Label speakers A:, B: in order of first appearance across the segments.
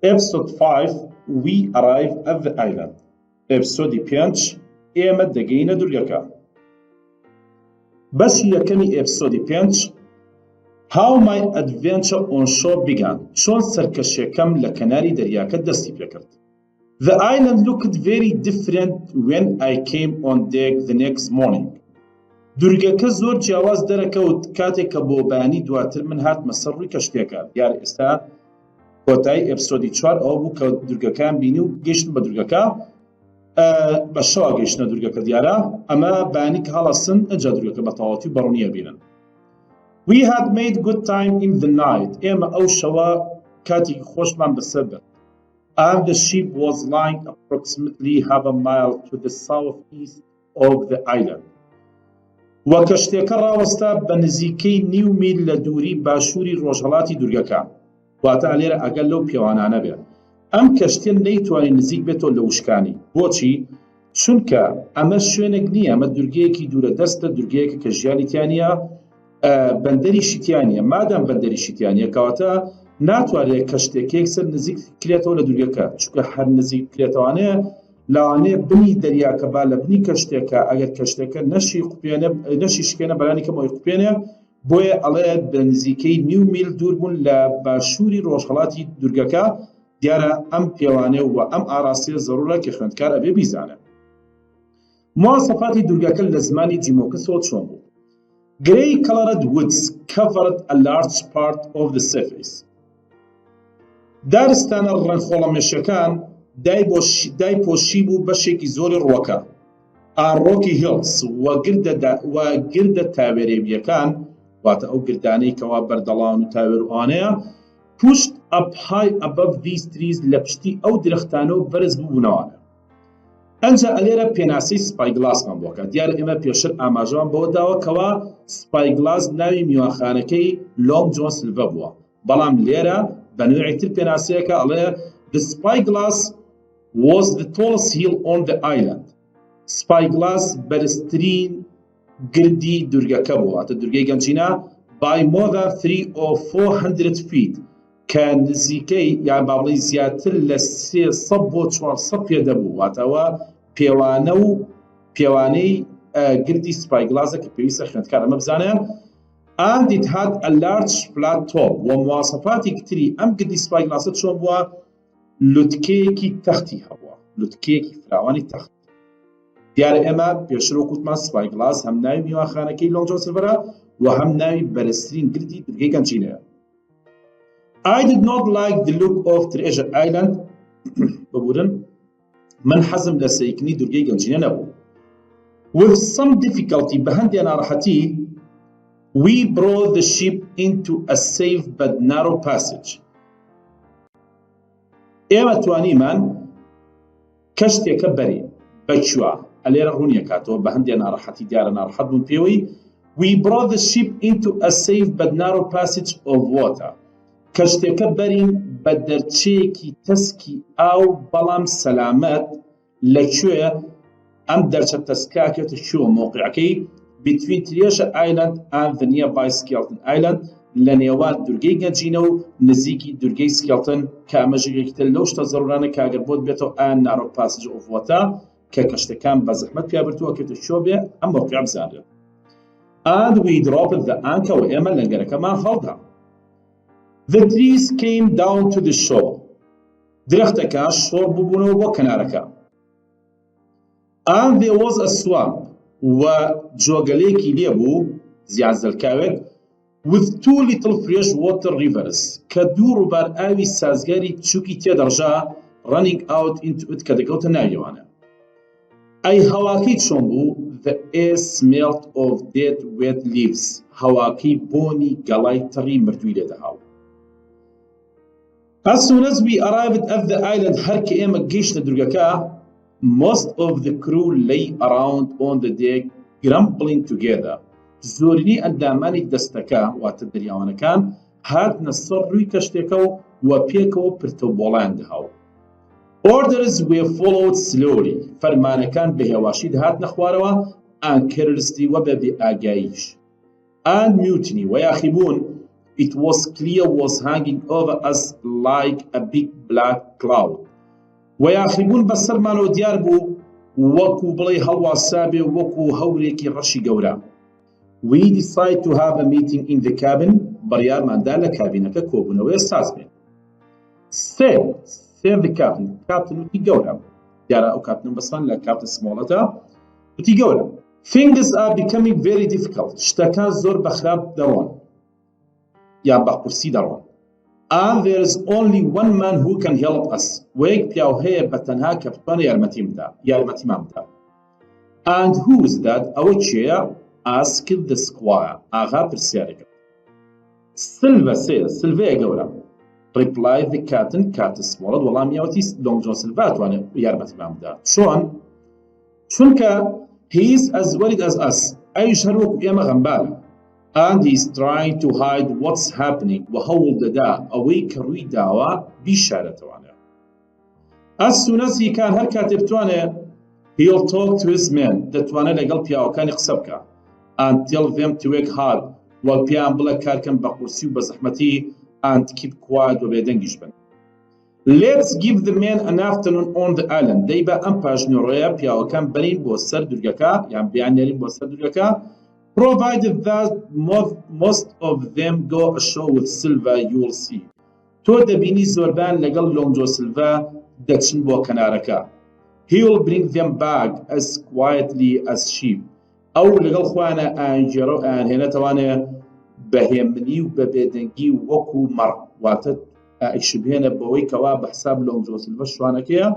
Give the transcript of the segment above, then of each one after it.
A: Episode 5 We arrive at the island. ئیپسۆدی پینج ئێمە دەگەینە دورگەکە. بەشی یەکەمی ئیپسۆدی پینج How my adventure on shore began. چۆن سەرکەشیەکەم لە کەناری دەریاکە دەستی پێکرد. The island looked very different when I came on deck the next morning. دورگەکە زۆر جیاواز دەرەکەوت کاتێک کە بۆ بەیانی دواتر من هاتمە سەر ڕووی کەشتێکە. دیارە ئێستا کۆتایی ئیپسۆدی 4 ئەوە بوو کە دورگەکان بینی و گەیشتن بە دورگەکە بە شەوا گەیشتنە دورگەکە دیارە ئەمە بەیانی کە هەڵەسن ئەجا دورگەکە بە تەواوەتی بەڕوونیە بینن. We had made good time in the night. ئێمە ئەو شەوە کاتێکی خۆشمان بەسەر برد. And the ship was lying approximately half a mile to the southeast of the island. وە کەشتێکە ڕاوەستا بە نزیکەی نیو میل لە دووری باشووری ڕۆژهەڵاتی دورگەکە. واتە لێرە ئەگەر لەو پێوانانە بێت. ئەم کەشتێ نەیتوانێت نزیک بێتەوە لە وشکانی. بۆچی؟ چونکە ئەمە شوێنێک نییە، ئەمە دورگەیەکی دوورە دەستە، دورگەیەکە کە ژیانی تیانە بەندەری شیتیانە. مادام بەندەری شیتیانە کەواتە ناتوانێت کەشتێکێک سەر نزیک کرێتەوە لە دورگەکە، چونکە هەر نزیک کرێتەوانەیە لەوانەیە بنی دەریاکە با لە بنی کەشتێکە ئەگەر کەشتێکە نەشی شکێنە بەرانی کەمەوەی قوپێنێ، بۆیە ئەڵێ بە نزیکەی نیو میل دوور بوون لە باشووری ڕۆژهەڵاتی دورگەکە. دیارە ئەم پێوانێ و ئەم ئاراستەیە زەڕورە کە خوێندکار ئەبێ بیزانێت. مواصفاتی دورگەکە لە زمانی جیمۆکسەوە چۆن بوو؟ Grey colored woods covered a large part of the surface. دارستانە ڕەنخۆڵەمێشەکان دایپۆشی بوو بەشێکی زۆری ڕووەکە. Rocky Hills و گردە تاوێرێویەکان واتە ئەو گردانەی کەوا بەردەڵان و تاوێروانەیە pushed up high above these trees لە پشتی ئەو درەختانەوە بەرز بوونەوانە. ئەنجا ئەلێرە پێناسەی سپایگلاسمان بۆکە. دیارە ئێمە پێشتر ئاماژەمان بەوە داوە کەوا سپایگلاس ناوی میوانخانەکەی لۆنگ جۆن سلڤە بووە، بەڵام لێرە بە نوێیتر پێناسەیەکە ئەڵێ The spyglass was the tallest hill on the island. سپایگلاس بەرزترین گردی دورگەکە بوو، واتە دورگەی گەنجینە by more than 300 or 400 feet کە نزیکەی یان با بڵێ زیاتر لە 300 بۆ 400 پێدە بوو. واتەوە پێوانە و پێوانەی گردی سپایگلاسە کە پێویستە خوێندکار ئەمە بزانێ. And it had a large flat top. و مواصفاتی تری ئەم گردی سپایگلاسە چۆن بووە؟ لوتکەیەکی تەختی هەبووە، لوتکەیەکی فراوانی تەخت. دیارە ئێمە پێشتر وەکوتمان سپایگلاس هەم ناوی میوانخانەکەی لۆنگ جۆن سلڤەرە و هەم ناوی بەرزترین گردی دورگەی گەنجینەیە. I did not like the look of Treasure Island. ببورن من حەزم لە سەیرکردنی دورگەی گەنجینە نەبوو. With some difficulty بەهەندێ ناڕەحەتی we brought the ship into a safe but narrow passage. ئێمە توانیمان کەشتێکە بەرین بەکووە ئەلێرە ڕوونیە کاتەوە بەهەندێ ناڕەحەتی دیارە ناڕەحەت بوون پێوەی We brought the ship into a safe but narrow passage of water. کەشتێکە بەرین بە دەرچەیەکی تەسکی ئاو بەڵام سەلامەت لەکوێ ئەم دەرچە تەسکاکێتە شووە مۆقعەکەی between Treasure Island and the nearby Skeleton Island لە نێوان دورگەی گەنجینە و نزیکی دورگەی سکێڵتن کە ئەمەژێکتر لەو شتە زەڕورانە کاگەر بۆت بێتەوە ئان نارۆ پاسج ئۆف وۆتە کە کەشتەکان بە زەحمەت پیابرتووە کێتە شۆ بێ ئەم مۆقع بزانێت. And we dropped the anchor و ئێمە لەنگەرەکەمان هەڵدا. The trees came down to the shore. درەختەکان شۆڕ ببوونەوە بۆ کەنارەکە. And there was a swamp و جۆگەلەیەکی لێبوو زیانزەلکاوێک with 2 little fresh water rivers کە دوو ڕووبار ئاوی سازگاری چووکی تێدەڕژا running out into it کە دەکەوتە ناویەوانە. ئەی هەواکەی چۆن بوو؟ The air smelled of dead wet leaves. هەواکەی بۆنی گەڵای تەڕی مردووی لێدەهاو. As soon as we arrived at the island هەر کە ئێمە گەیشتە دورگەکە most of the crew lay around on the deck grumbling together. زۆرینی ئەندامانی دەستەکە واتە دەریاوانەکان هاتنە سەر ڕووی کەشتێکە و پێکەوە پرتەوبۆڵیان دەهاو. Orders were followed slowly. فەرمانەکان بە هێواشی دەهاتنە خوارەوە and carelessly و بە بێئاگاییش. And mutiny و یاخیبوون it was clear was hanging over us like a big black cloud. وياخبون بسرمان وديار بو وكو بلي هوا سابي وكو هوريكي رشي قورا. We decide to have a meeting in the cabin. بريار من دالة كابينك كوبنا ويستازمين. Save the captain. Captain وتي قورا. ديارا أو captain بسران لا captain سمولتا وتي قورا. Things are becoming very difficult. شتاكان زور بخراب درون. يا بقرسي درون. And there is only one man who can help us. ويك بياو هي بتنها كابتن يارمتي مامدا. And who is that? Our chair asked the squire. آغا برسيارك. Silva says, Silva قورا. Replied the captain, captain smolad. والله مياوتي لونج جون سيلفا وانا يارمتي مامدا. شونكا he is as worried as us. أي شهروك ياما غنبال. And he is trying to hide what's happening. وهول دا أويك روي داوا بشارة وانا. As soon as he can هر كاتب توانا he'll talk to his men. that وانا لقل بياو كان يقصبك. And tell them to work hard. والبيان بلا كاركن بقرسي وبزحمتي and keep quiet وبيدنجش بن. Let's give the men an afternoon on the island. ديبا أمباج نوريا بياو كان برين بوسر درجكا يعني بيعنيرين بوسر درجكا. Provided that most of them go ashore with Silva, you will see. To the bini zorban legal longo Silva datchin bo kanaraka. He will bring them back as quietly as sheep. أو legal خوانا أنجرو أن هنا توانا بهمني وببدنجي وكو مر واتت إشبهنا بوي كوا بحساب لونجو سيلفا شوانا كيا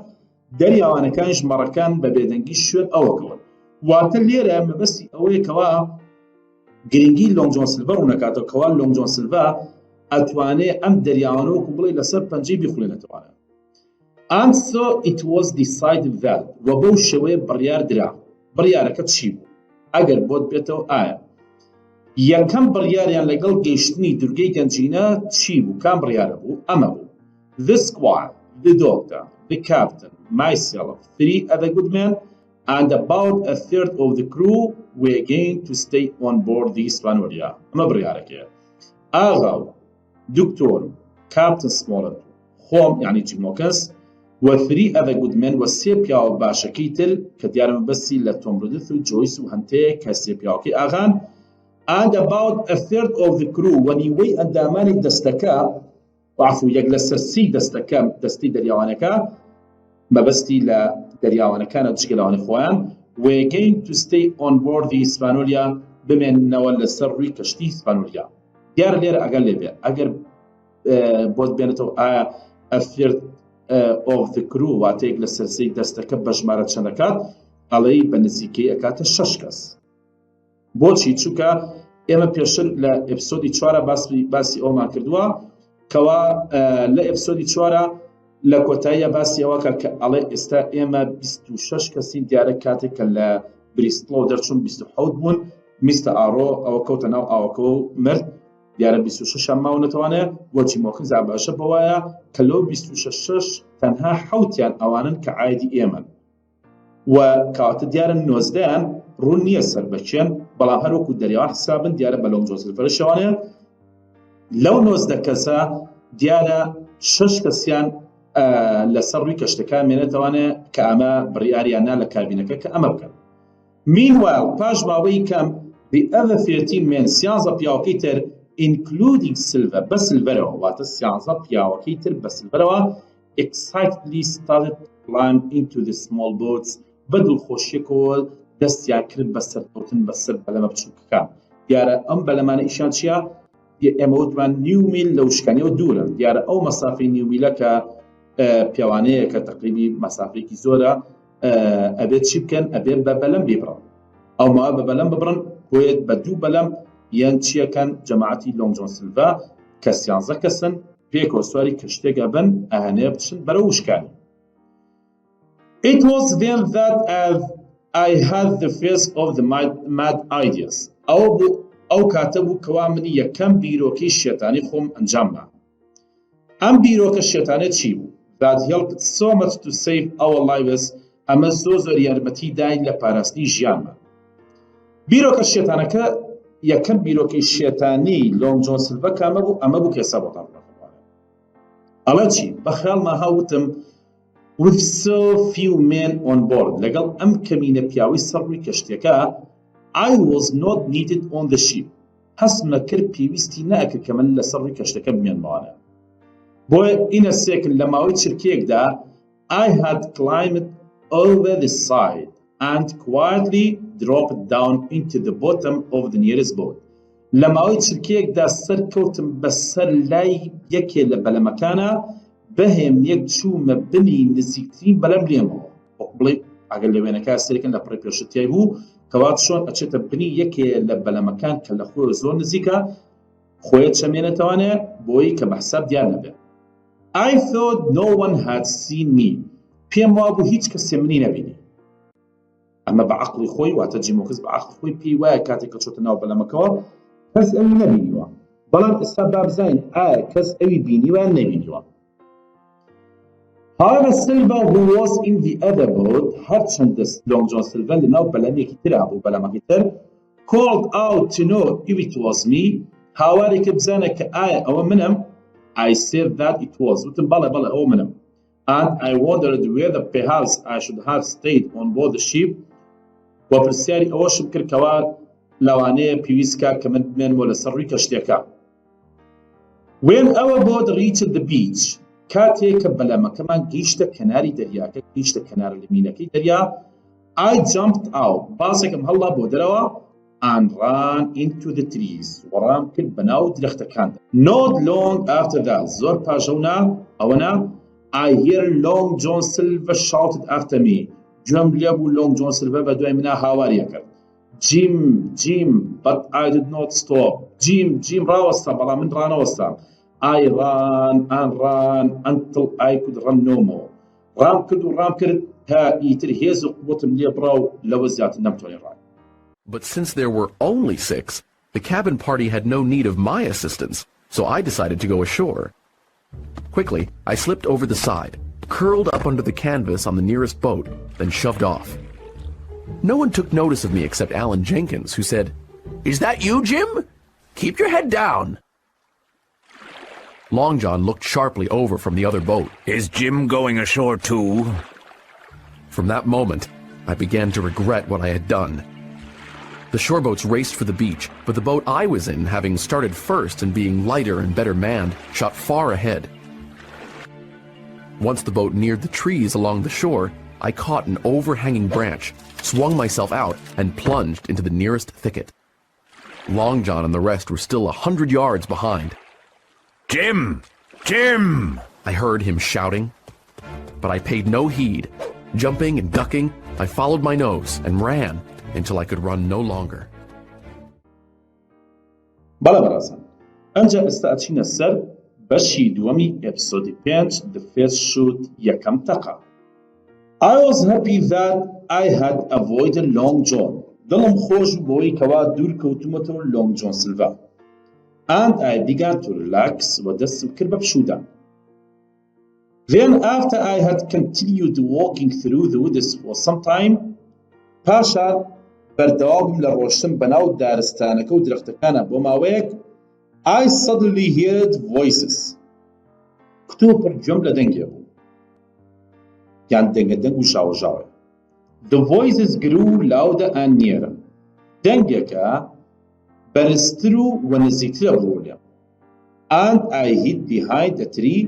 A: دريا وانا كانش مركان ببدنجي شود أو كون واتليرا مبسي أوي كوا جرينجي لونج جون سيلفا ونكاتو كوا لونج جون سيلفا أتواني أم دريانو كبلي لسر بنجي بيخلينا توانا. And so it was decided that وبو شوي بريار درا بريارة كتشيبو أجر بود بيتو يا كم بريار يعني لقل جيشتني درجي جنجينا تشيبو كم بريار بو أما بو the squire, the doctor, the captain, myself, 3 other good men and about a third of the crew were going to stay on board the Hispaniola. أما بريارك يا أغاو دكتور كابتن سمولت خوم يعني جيموكس و3 other good men والسيبياو باشا كيتل كديار مبسي لتومبردث جويس وهنتي كسيبياو كي أغان and about a third of the crew ونيوي أنداماني دستكا وعفو يجلس السي دستكا دستي دريوانكا ما بستي لا درياوانا كانت تشكيلان إخوان we're going to stay on board the Hispaniola بمن نوال السري كشتي Hispaniola ديار لير أقل لبيا أقر بود بينتو a third of the crew واتيك لسرسي دستكا بجمارة شنكات علي بنزيكي أكات الششكس بوشي تشوكا إما بيشر لإبسودي 4 باسي أوما كردوا كوا لإبسودي 4 لكوتايا باسي أوكا كالي استا إما 26 كسين ديارة كاتك لا بريستلو درشون 27 بون ميستا آرو أو كوتناو أو كو مرد ديارة 26 ما ونتوانا وجي موكن زعباشا بوايا كلو 26 تنها حوتيان أوانا كعادي إيمن وكات ديارة 19 رونية سربتشين بلان هروكو دريا حسابن ديارة بلون جوزل فرشوانه لو 19 كسا ديارة 6 كسيان لسروي كشتكا من توانه كأما برياريانا لكابينك كأما بكن. Meanwhile, باش باوي كم the other 13 men سيانزا بياوكيتر including Silva بس الفروا وات سيانزا بياوكيتر بس الفروا excitedly started climb into the small boats بدل خوشيكول دست ياكرب بسر توتن بسر بلما بتشوكا ديارة أم بلما نيشان شيا يموت من نيوميل لوشكاني ودورا ديارة أو مسافة نيوميلك بيوانية كتقريبي مسافة كي زورا أبيت شبكن أبيت ببلم بيبرن أو ما ببلم ببرن كويت بدو بلم ينشيا كان جماعتي لونج جون سيلفا كسيان زكسن بيكو سواري كشتيغا بن أهنية بتشن بروش كان. It was then that I had the face of the mad ideas أو كاتبو كوامني يكم بيروكي الشيطاني خوم أنجامنا أم بيروك الشيطاني تشيبو that helped so much to save our lives أما زوزر يارمتي داين لباراسني جيانما بيروك الشيطانك یەکەم بیرۆکەی شێتانی لۆنگ جۆن سیلڤە کامە بوو؟ ئەمە بوو کە ئێستا بۆتان ڕێکخوانێ. ئەڵە چی؟ بەخیاڵما هاوتم with so few men on board لەگەڵ ئەم کەمینە پیاوەی سەڕووی کەشتێکە I was not needed on the ship. هەستمە کرد پێویستی ناکرد کە من لە سەڕووی کەشتەکە بمێنمەوانە. بۆیە ئینە سێکن لە ماوەی چرکەیەکدا I had climbed over the side and quietly dropped down into the bottom of the nearest boat. لە ماوەی چرکەیەکدا سەرکەوتم بەسەر لای یەکێ لە بەلەمەکانە بەهێم یەک چوومە بنی نزیکترین بەلەم لێمەوە. وەک بڵێ ئەگەر لە وێنەکە سەرێکن لە پڕی پێشتیای بوو کەوات چۆن ئەچێتە بنی یەکێ لە بەلەمەکان کە لە خۆی زۆر نزیکە خۆیت چەمێنێتەوانێ بۆی کە بەحساب دیار نەبێت. I thought no one had seen me. پێم وابوو هیچ کەسێ منی نەبینی. ئەمە بە عەقڵی خۆی واتە جیمۆکس بە عەقڵی خۆی پێی وایە کاتێک کە چۆتە ناو بەلەمەکەوە کەس ئەوی نەبینیوە. بەڵام ئێستا با بزانین ئایا کەس ئەوی بینیوە نەبینیوە. However, Silva, who was in the other boat, هەرچەندە لۆنگ جۆن سیلڤە لەناو بەلەمێکی ترا بوو بەلەمەکی تر called out to know if it was me. هاوارێکە بزانە کە ئایا ئەوە منم. I said that it was. وتم بەڵێ ئەوە منم. And I wondered whether perhaps I should have stayed on board the ship. وپرسیاری ئەوەشم کرد کەوا لەوانەیە پێویستکە کە من بمێنمەوە لەسەر ڕووی کەشتێکە. When our boat reached the beach, کاتێک کە بەلەمەکەمان گەیشتە کەناری دەریاکە گەیشتە کەنارە لەمینەکەی دەریا I jumped out. باسێکم هەڵا بۆ دەرەوە and ran into the trees. وەڕام کرد بەناو درەختەکاندا. Not long after that, زۆر پاشەونا ئەوەنا I hear Long John Silver shouted after me. گوێم لێ بوو لۆنگ جۆن سیلڤە بە دوای منە هاواریە کرد. Jim, Jim, but I did not stop. Jim ڕاوەستا بەڵام من ڕانەوەستام. I ran and ran until I could run no more. ڕام کرد تا ئیتر هێز و قوتم لێ بڕا و لەوە زیاتر نەمتوانێ ڕای.
B: But since there were only 6, the cabin party had no need of my assistance, so I decided to go ashore. Quickly, I slipped over the side, curled up under the canvas on the nearest boat, then shoved off. No one took notice of me except Alan Jenkins, who said, "Is that you, Jim? Keep your head down." Long John looked sharply over from the other boat.
C: "Is Jim going ashore too?"
B: From that moment, I began to regret what I had done. The shore boats raced for the beach, but the boat I was in, having started first and being lighter and better manned, shot far ahead. Once the boat neared the trees along the shore, I caught an overhanging branch, swung myself out, and plunged into the nearest thicket. Long John and the rest were still 100 yards behind.
C: "Jim! Jim!"
B: I heard him shouting, but I paid no heed. Jumping and ducking, I followed my nose and ran until I could run no longer.
A: بەڵێ بەڕێزان، ئەنجا ئێستا ئەچینە سەر بەشی دووەمی ئیپسۆدی پینج The First Shoot یەکەم تەقە. I was happy that I had avoided Long John. دڵم خۆش بۆی کەوا دوور کەوتومەتەوە Long John Silver. And I began to relax و دەستم کرد بە پشوودان. Then after I had continued walking through the woods for some time, پاشا بەردەوام لە ڕۆشتن بەناو دارستانەکە و درەختەکانە بۆ ماوەیەک I suddenly heard voices. کتۆ پڕ گوێم لە دەنگێ بوو. یان دەنگە و ژاوەژاوە. The voices grew louder and nearer. دەنگێکە بەرزتر و نزیکترە بوو لێم. And I hid behind a tree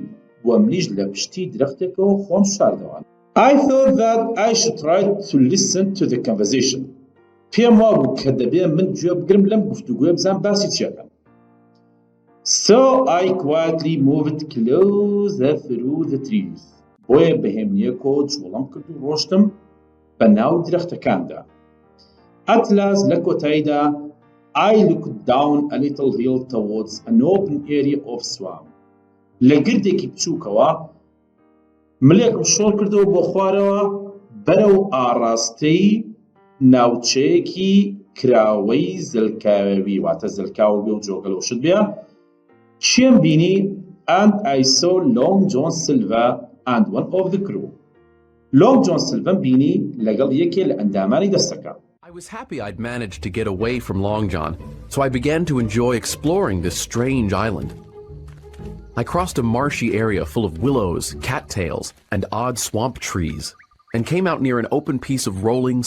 A: و منیش لە پشتی درەختێکەوە خۆم شاردەوان. I thought that I should try to listen to the conversation. پێم وابوو کە دەبێ من گوێ بگرم لەم گفتوگوێ بزانم باسی چیەکەن. So I quietly moved closer through the trees. بۆیە بەهێمنیەکەوە جوڵەم کرد و ڕۆشتم بەناو درەختەکاندا. At last لە کۆتاییدا I looked down a little hill towards an open area of swamp. لە گردێکی بچووکەوە ملێکم شۆڕ کردەوە بۆ خوارەوە بەرەو ئاڕاستەی ناوچەیەکی کراوەی زلکاوێوی واتە زلکاو بێ و جۆگەلە و شت بێ. چیم بینی؟ And I saw Long John Silver and one of the crew. Long John Silver بینی لەگەڵ یەکێ لە ئەندامانی دەستەکە.
B: I I was happy I'd managed to get away from Long John, so I began to enjoy exploring this strange island. I crossed a marshy area full of willows, cattails, and odd swamp trees, and came out near an open piece of rolling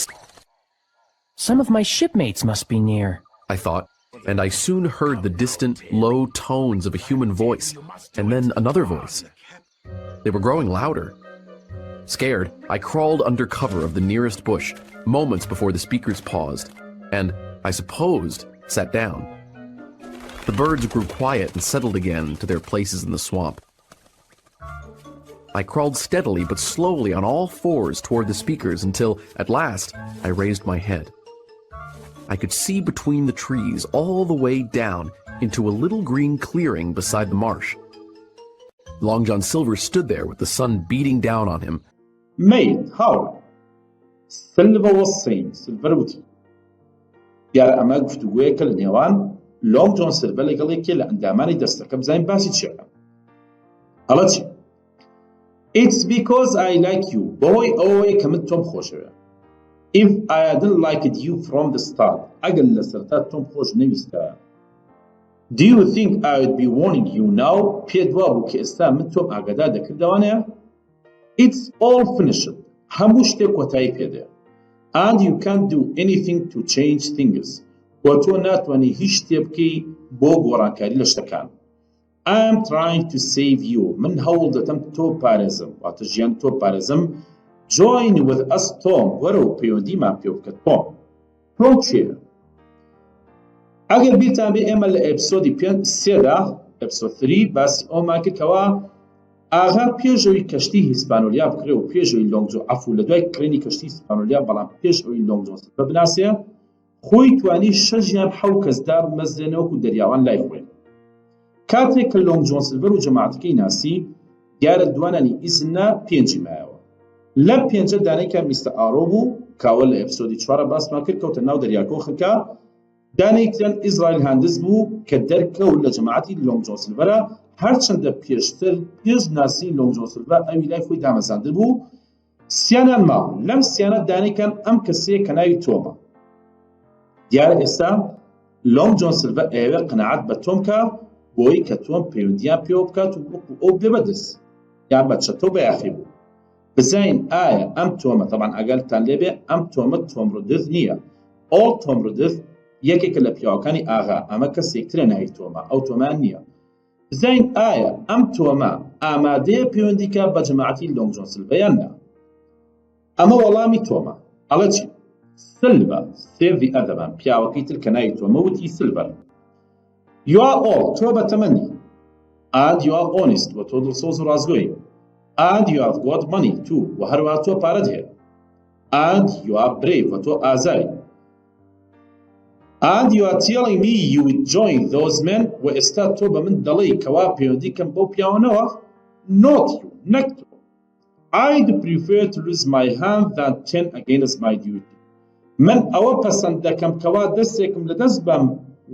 D: Some of my shipmates must be near,
B: I thought, and I soon heard the distant, low tones of a human voice, and then another voice. They were growing louder. Scared, I crawled under cover of the nearest bush, moments before the speakers paused, and, I supposed, sat down. The birds grew quiet and settled again to their places in the swamp. I crawled steadily but slowly on all fours toward the speakers until, at last, I raised my head. I could see between the trees all the way down into a little green clearing beside the marsh. Long John Silver stood there with the sun beating down on him.
A: Mate, how? Silver was saying, Silver وتي. يا أما گفتگوی کل نیوان لونگ جون سیلور لگلی که لندامانی دستکم زین باسی چیه؟ حالا چی؟ It's because I like you. Boy, كمت توم خوشه. If I hadn't liked you from the start, أقل لسرتات توم خوش نوستا. Do you think I would be warning you now? پیدوابو که استا من توم آگادا دکردوانه؟ It's all finished. هموش تک وتای پیده. And you can't do anything to change things. وتو ناتوانی هیچ تبکی بو گورانکاری لشتکان. I'm trying to save you. من هول دتم تو بارزم. واتجيان تو بارزم. Join with us, Tom. ورو پیوندی ما پیوکت Tom. Tom چیه؟ اگر بیرتان بی امل ئیپسۆدی پینج سێدا ئیپسۆد 3 باسی ئەومان کرد کەوا ئاغا پێشەوەی کەشتی هیسپانۆلیا بکرێ و پێشەوەی لۆنگجۆ عەفو لە دوای کڕینی کەشتی هیسپانۆلیا بەڵام پێشەوەی لۆنگجۆ سیلڤە بناسێ خۆی توانی 6 یان 7 کەسدا بمەزرێنەوەکو دەریاوان لای خۆی کاتێک کە لۆنگ جۆن سیلڤەر و جەماعەتەکەی ناسی دیارە دوانانی ئیزنا پێنجی مایەوە لە پێنجە دانەیەکە میستە ئارۆ بوو کاوە لە ئیپسۆدی 4 باسمان کرد کەوتە ناو دەریاکۆ خەکە دانەیەکیان ئیزرایل هاندز بوو کە دەرکەوت لە جەماعەتی لۆنگ جۆن سیلڤەرە هەرچەندە پێشتر پێش ناسی لۆنگ جۆن سیلڤە ئەوی لای خۆی دامەزاندر بوو سیانیان ماوە لەم سیانە دانەیەکان ئەم کەسەیە کە ناوی تۆمە دیارە ئێستا لۆنگ جۆن سیلڤە ئەوێ قەناعەت بە تۆم کە بۆی کە تۆم پەیوەندیان پێوە بکات و ئەو بێ بەدەست یان بە چەتۆ بەیاخی بوو بزانین ئایا ئەم تۆمە تەبعاً ئەگەرتان لێبێ ئەم تۆمە تۆمڕودر نییە ئۆڵ تۆمڕودر یەکێکە لە پیاوەکانی ئاغا ئەمە کەسێکترە ناوی تۆمە ئەو تۆمان نییە بزانین ئایا ئەم تۆمە ئامادەیە پەیوەندیکە بە جەماعەتی لۆنگ جۆن سیلڤە یان نا ئەمە وەڵامی تۆمە ئەڵە چی سیلڤە سێڤی ئەدەبان پیاوەکەی تر کە ناوی تۆمە وتی سیلڤەر You are all تۆ بەتەمەنی and you are honest و تۆ دڵسۆز و ڕازگۆیی and you have got money too و هەروەها تۆ پارەت هەیە and you are brave و تۆ ئازاری and you are telling me you would join those men و ئێستا تۆ بە من دەڵێی کەوا پەیوەندی کەم بەو پیاوانەوە not you نەک تۆ I'd prefer to lose my hand than turn against my duty من ئەوە پەسەند دەکەم کەوا دەستێکم لە دەست بەم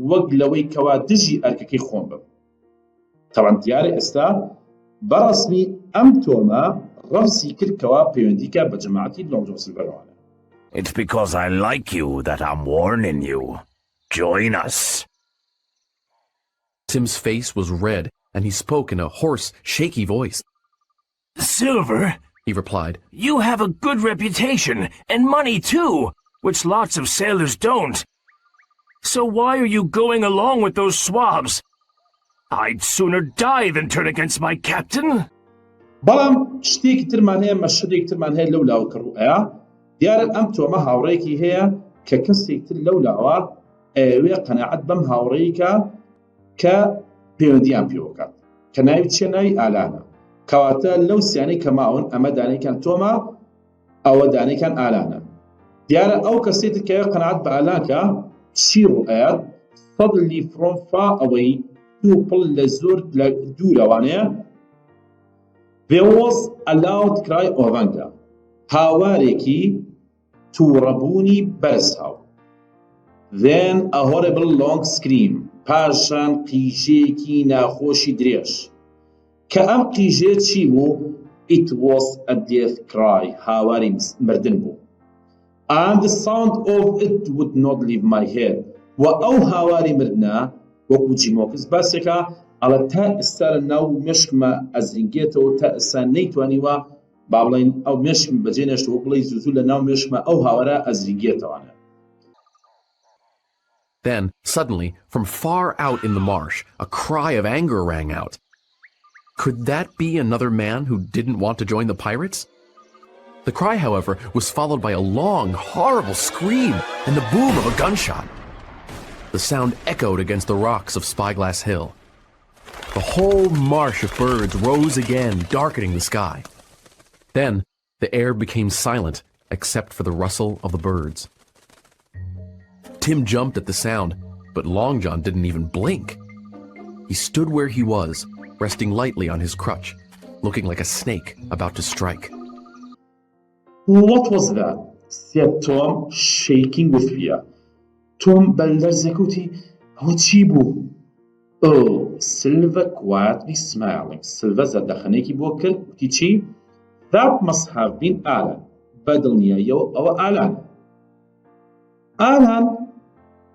A: وەک لەوەی کەوا دژی ئەرکەکەی خۆم بم تەواان دیارە ئێستا بەڕەسمی ئەم تۆمە ڕەوسی کرد کەوا پەیوەندیکە بە جەماعەتی لۆنگ جۆن سیلڤەرەوانە
C: It's because I like you that I'm warning you. Join us.
B: Tim's face was red, and he spoke in a hoarse, shaky voice.
C: Silver,
B: He replied,
C: you have a good reputation, and money too, which lots of sailors don't. So why are you going along with those swabs? I'd sooner die than turn against my captain.
A: بەڵام شتێکی ترمان هەیە مەشهودێکی ترمان هەیە لەو لاوە کەڕوئەیە دیارە ئەم تۆمە هاوڕێیەکی هەیە کە کەسێکتر لەو لاوە ئەوێ قەناعەت بەم هاوڕێیکە کە پەیوەندیان پێوەکات کە ناوی چیە ناوی ئالانە کەواتە لەو سیانەی کە ماون ئەمە دانەیەکیان تۆمە ئەوە دانەیەکیان ئالانە دیارە ئەو کەسێتر کە قەناعەت بە ئالانکە چی ڕوئەیە سەدلی فرۆنفا ئەوەی دوو پڵ لە زۆر لە دوو لەوانەیە There was a loud cry of anger. هاوارێکی تووڕەبوونی بەرز هاو. Then a horrible long scream. پاشان قیژەیەکی ناخۆشی درێژ. کە ئەم قیژەیە چی بوو؟ It was a death cry. هاواری مردن بوو. and the sound of it would not leave my head. وأو هاواري مردنا وەکو جیمۆکس باسێکە ئەڵە تا ئێستا لە ناو مێشکمە ئەزرینگێتەوە تا ئێستا نەیتوانیوە با بڵێن ئەو مێشکم بەجێ نێشتەوە بڵێ زوو لە ناو مێشکمە ئەو هاوارە ئەزرینگێتەوانە.
B: Then, suddenly, from far out in the marsh, a cry of anger rang out. Could that be another man who didn't want to join the pirates? The cry, however, was followed by a long, horrible scream and the boom of a gunshot. The sound echoed against the rocks of Spyglass Hill. The whole marsh of birds rose again, darkening the sky. Then, the air became silent, except for the rustle of the birds. Tim jumped at the sound, but Long John didn't even blink. He stood where he was, resting lightly on his crutch, looking like a snake about to strike.
A: What was that? Said Tom, shaking with fear. Tom بلرزكوتي هو تشيبو. Oh, Silver quietly smiling. Silver زدخنيكي بوكل تيجي. That must have been Alan. بدلني أو Alan. Alan,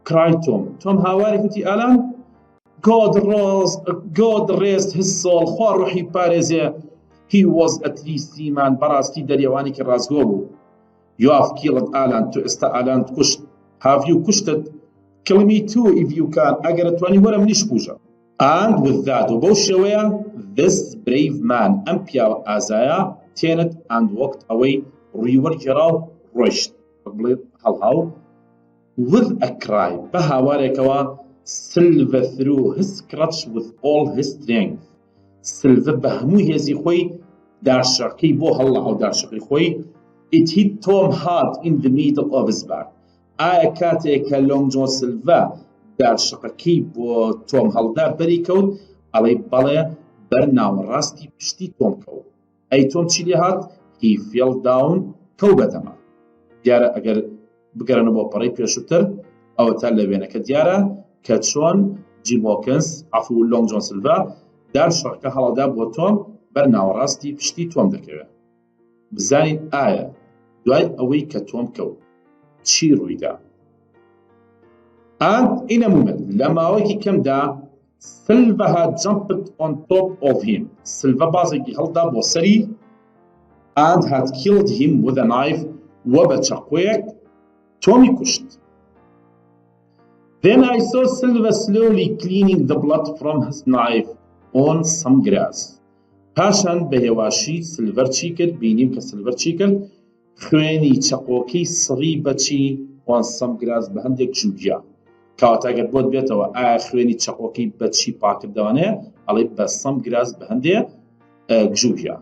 A: cried Tom. Tom هاواري كوتي Alan. God raised his soul. خوار روحي باريزي. He was at least 3 man براستی دریوانی که رازگو بو. You have killed Alan to esta Alan kusht. Have you kushted? Kill me too if you can. اگر توانی ورم نیش بوجا. And with that وبوشويا, this brave man أمبيا أزايا تينت and walked away. ريور جراو rushed. هل with a cry. بهاواريكوا Silver threw his crutch with all his strength. Silver بهموی هزی خوی در شقی بو هلا او در شقی خوی. It hit Tom hard in the middle of his back. آیا کاتی که Long John Silver در شقی بو توم هلدا بری کود علی بالا برناو راستی پشتی توم کود. ای توم چی لیهات؟ He fell down کوبتما. دیاره اگر بگرانو با پاری پیشوتر او تله بینه که دیاره که چون جیم هاکینز عفو لونگ جون سیلوا در شرکه هلادا بو توم برناو راستی پشتی توم دکوه. بزانین آیا دوای اوی که توم کود چی روی دا؟ And in a moment, لما اوی که کم دا Silva had jumped on top of him. Silva بازی هلدا بو سری and had killed him with a knife وبچاقویک تومی کشت. Then I saw Silva slowly cleaning the blood from his knife on some grass. پاشان به هواشی سیلور چی کرد بینیم که سیلور چی کرد خوێنی چەقۆکەی سڕی بەچی on some grass بە هەندێک جوگیا. کەواتە ئەگەر بۆت بێتەوە ئایا خوێنی چەقۆکەی بەچی پاکردوانەیە ئەڵێ بە some grass بە هەندێک جوگیا.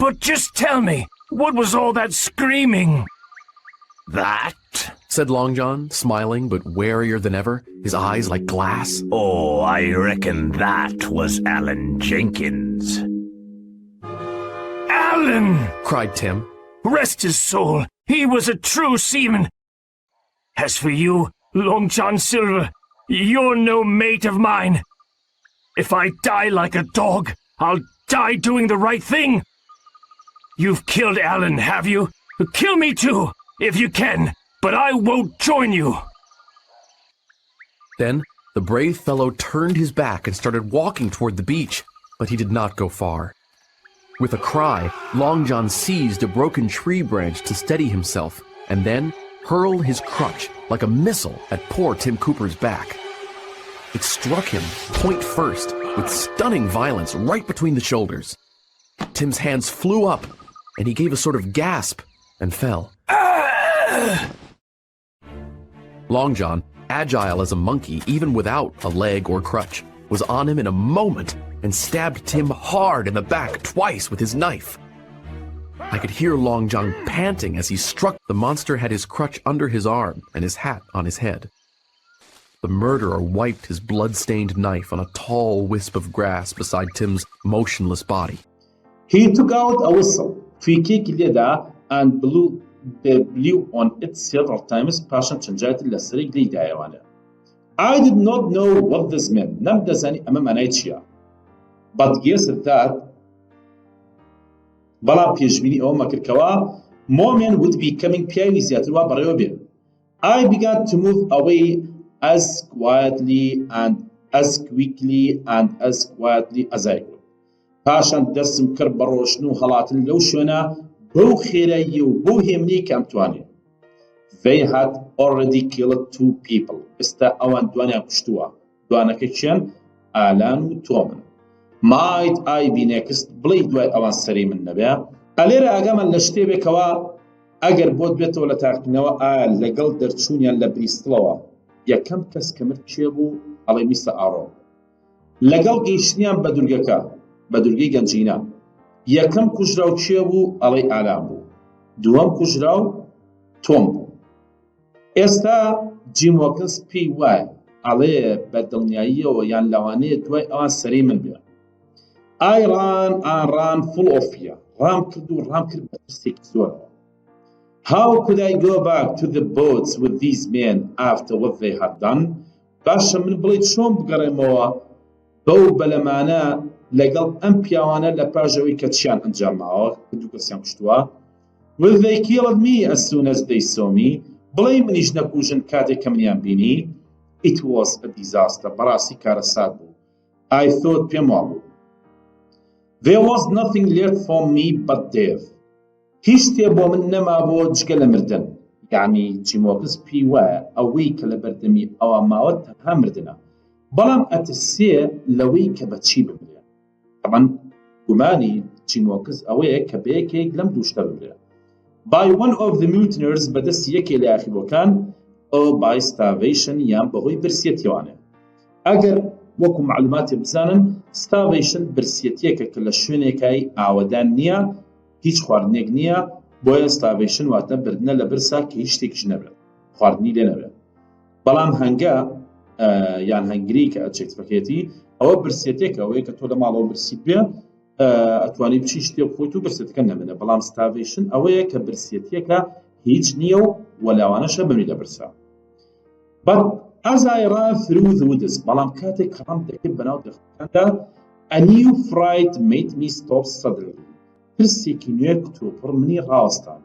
C: But just tell me, what was all that screaming? That?
B: Said Long John, smiling but warier than ever, his eyes like glass.
C: Oh, I reckon that was Alan Jenkins. Alan!
B: Cried Tim.
C: Rest his soul, he was a true seaman. As for you, Long John Silver, you're no mate of mine. If I die like a dog, I'll die doing the right thing. You've killed Alan, have you? Kill me too, if you can, but I won't join you.
B: Then the brave fellow turned his back and started walking toward the beach, but he did not go far. With a cry, Long John seized a broken tree branch to steady himself, and then hurled his crutch like a missile at poor Tim Cooper's back. It struck him, point first, with stunning violence right between the shoulders. Tim's hands flew up, and he gave a sort of gasp and fell. Long John, agile as a monkey even without a leg or crutch, was on him in a moment and stabbed Tim hard in the back twice with his knife. I could hear Long John panting as he struck. The monster had his crutch under his arm and his hat on his head. The murderer wiped his blood-stained knife on a tall wisp of grass beside Tim's motionless body.
A: He took out a whistle, فيكيك ليدا, and blew on it several times. Passion chanjat لسرق لي دايوانا. I did not know what this meant. نبدأ زاني أمام أنايتشيا. But guess that بلا بيجبيني أو ما كركوا moment would be coming پیاوی زیاتر وا بەڕێوە بێ. I began to move away as quietly and as quickly and as quietly as I could. پاشان دەستم کرد بە ڕۆشن و هەڵاتن لەو شوێنە بەو خێرایی و بەو هێمنەی کە ئەمتوانێ. They had already killed 2 people. ئێستا ئەوان دوانیان کوشتووە. دوانەکە چیان؟ ئالان و تۆمن. Might I be next؟ بڵێ دوای ئەوان سەری من نەبێ. ئەلێرە ئاگامان لە شتێبێکەوە ئەگەر بۆت بێتەوە لە تاقیکردنەوە ئایا لەگەڵ دەرچوونیان لە بریستڵەوە یەکەم کەس کە مرد کێ بوو؟ ئەڵێ میستە ئارۆ. لەگەڵ گەیشتنیان بە دورگەکە بە دورگەی گەنجینە یەکەم کوژراو کێ بوو؟ ئەڵێ ئالان بوو. دووەم کوژراو تۆم بوو. ئێستا جیم هۆکینس پێی وایە ئەڵێ بە دڵنیاییەوە یان لەوانەیە دوای ئەوان سەری من بێ. I ran full of fear. ڕام کرد و ڕام کرد بە ترسێکی زۆرەوە. How could I go back to the boats with these men after what they had done؟ باشە من بڵێ چۆن بگەڕێمەوە بەو بەلەمانە لەگەڵ ئەم پیاوانە لە پاژەوەی کە چیان ئەنجام ماوە کە دوو کەسیان کوشتووە. Will they kill me as soon as they saw me؟ بڵێ منیش نەکوژن کاتێک کە منیان بینی. It was a disaster. بەڕاستی کارە سات بوو. I thought پێم وا بوو. There was nothing left for me but death. هیچ شتێ بۆ من نەمابووە جگە لە مردن. یعنی جیم هۆکینس پێی وایە ئەوەی کە لە بەردەمی ئەوە ماوە تەنها مردنە. بەڵام ئەترسێ لەوەی کە بەچی بمرێ. طبعاً گومانی جیم هۆکینس ئەوەیە کە بەیەکێک لەم دوو شتە بمرێ. By one of the mutineers بەدەست یەکێ لە یاخیبەکان ئەو by starvation یان بەهۆی برسێتیوانێ. ئەگەر وەکو معلوماتی بزانن starvation برسێتیەکە کە لە شوێنێکایی ئاوەدان نییە هیچ خواردنێک نییە بۆیە starvation واتە بردنە لە برسا کە هیچ شتێکیش نەبێت خواردنی لێ نەبێت. بەڵام هەنگە یان هەنگری کە ئەچێت بکێتی ئەوە برسێتێکە ئەوەیە کە تۆ لە ماڵەوە برسیت بێ ئەتوانی بچی شتێ بخۆیت و برسێتەکە نەبێنە. بەڵام starvation ئەوەیە کە برسێتیەکە هیچ نییە و وەلاوانەشە بمری لە برسا. But as I ran through the woods بەڵام کاتێک کە ڕام دەکرد بەناو دەختەکاندا a new fright made me stop suddenly. ترسێکی نوێ کتۆپڕ منی ڕاوەستان.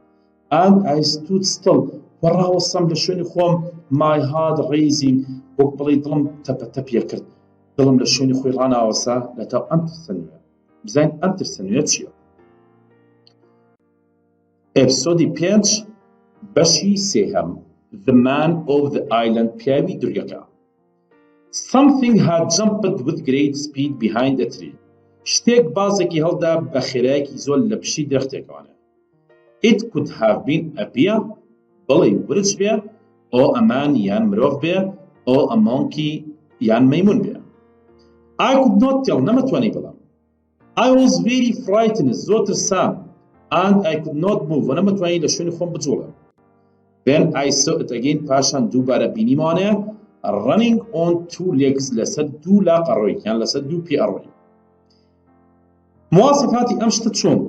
A: And I stood still. وەڕاوەستام لە شوێنی خۆم my heart racing وەک بڵێ دڵم تەپەتەپیە کرد. دڵم لە شوێنی خۆی ڕاناوەسا لەتاو ئەم ترسە نوێ. بزانین ئەم ترسە نوێ چییە؟ ئیپسۆدی پینج بەشی سێهەم The man of the island پیاوی دورگەکە. Something had jumped with great speed behind a tree. شتێک بازێکی هەڵدا بە خێرایەکی زۆر لە پشتی درەختێکەوانە. It could have been a bear بڵێ ورچ بێ ئەو ئەمان یان مرۆڤ بێ ئەو a monkey یان مەیمون بێ. I could not tell نەمەتوانی بڵام. I was very frightened زۆر ترسام and I could not move نەمەتوانی لە شوێنی خۆم بجوڵم. Then I saw it again پاشان دووبارە بینیمانێ running on 2 legs لەسەر دوو لاقە ڕۆی یان لەسەر دوو پێ ئەڕۆی. مواصفاتی ئەم شتە چۆن؟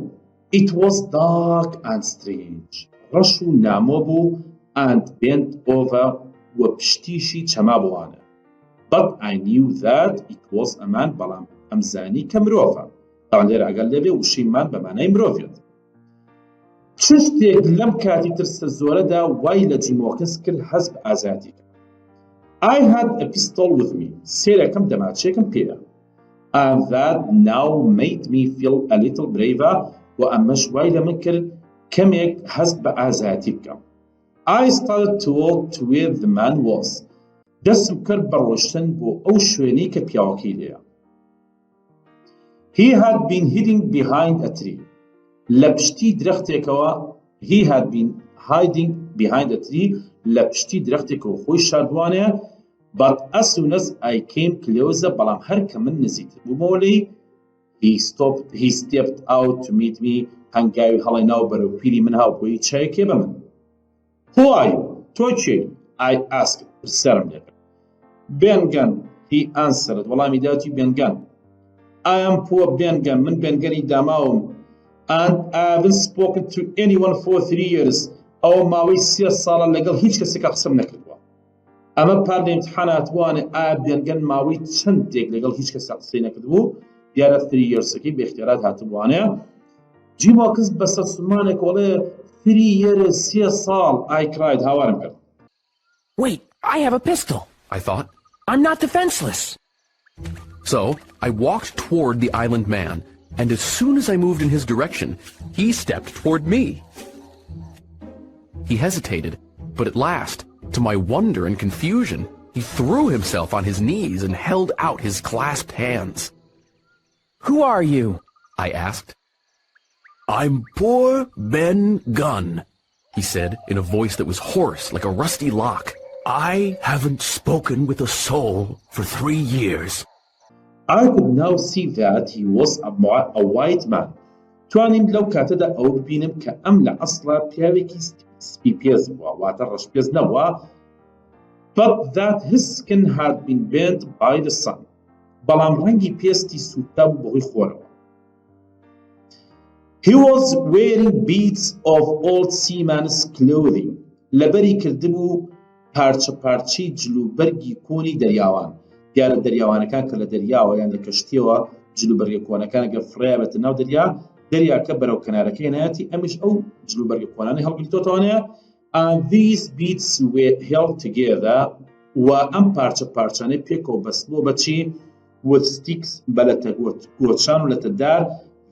A: It was dark and strange. ڕەش و نامۆ بوو and bent over و پشتیشی چەما بوانە. But I knew that it was a man بەڵام ئەمزانی کە مرۆڤە. تاوان لێرە ئەگەر لێبێ وشیمان بەمانای مرۆڤێت. چ شتێک لەم کاتی ترسە زۆرەدا وای لە جیم هۆکینس کرد حەز بە ئازادی کرد. I had a pistol with me. سێرەکەم دەماچێکم پێیە. And that now made me feel a little braver و ئەمەش وای لە من کرد کەمێک حەز بە ئازادی بکەم. I started to walk to where the man was. دەستم کرد بە ڕۆشتن بۆ ئەو شوێنەی کە پیاوەکەی لێیە. He had been hiding behind a tree. لە پشتی درەختێکەوە he had been hiding behind a tree لە پشتی درەختێکەوە خۆی شاردوانێ. But as soon as I came closer بەڵام هەر کە من نزیکتر بوومەوە لێی he stepped out to meet me هەنگاوی هەڵی ناو بەرەو پیری من هاو بۆی چایەکێ بە من. Who are you؟ تۆ چێ؟ I asked پرسیارم لێ کرد. بێنگەن he answered وەڵامی داوەتی بێنگەن. I am poor بێنگەن من بێنگەنی داماوم. And I haven't spoken to anyone for 3 years. ئەو ماوەی 3 ساڵە لەگەڵ هیچ کەسێکە قسەم نەکردووە. ئەمە پار لە ئیمتحانات وانێ ئایا بێنگەن ماوەی چەندێک لەگەڵ هیچ کەسە قسەی نەکردبوو دیارە 3 yearsەکەی بێختیارات هاتبووانێ. جیم هۆکینس بەسەر سومانێک وەڵێ 3 years, 3 ساڵ, I cried, هاوارم کرد.
D: Wait, I have a pistol.
B: I thought.
D: I'm not defenseless.
B: So I walked toward the island man, and as soon as I moved in his direction, he stepped toward me. He hesitated, but at last, to my wonder and confusion, he threw himself on his knees and held out his clasped hands.
D: Who are you?
B: I asked. I'm poor Ben Gunn, he said in a voice that was hoarse like a rusty lock. I haven't spoken with a soul for 3 years.
A: I could now see that he was a white man. توانیم لەو کاتەدا ئەو ببینم کە ئەم لە ئەسڵا پیاوێکی سپی پێز بووە واتە ڕەش پێز نەبووە but that his skin had been burnt by the sun. بەڵام ڕەنگی پێستی سووتە بوو بەهۆی خۆرەوە. He was wearing beads of old seaman's clothing. لەبەری کردبوو پارچە پارچەی جلوبەرگی کۆنی دەریاوان. دیارە دەریاوانەکان کە لە دەریاوە یان لە کەشتیەوە جلوبەرگە کۆنەکان گە فڕێ بێتە ناو دەریاکە بەرەو کەنارەکەی نایەتی ئەمیش ئەو جلوبەرگە کۆنانەی هەڵگرتوتەوەنەیە and these beads were held together و ئەم پارچە پارچانەی پێکەوە بەستبووە بەچی with sticks بە لەتە گۆچان و لەتەدار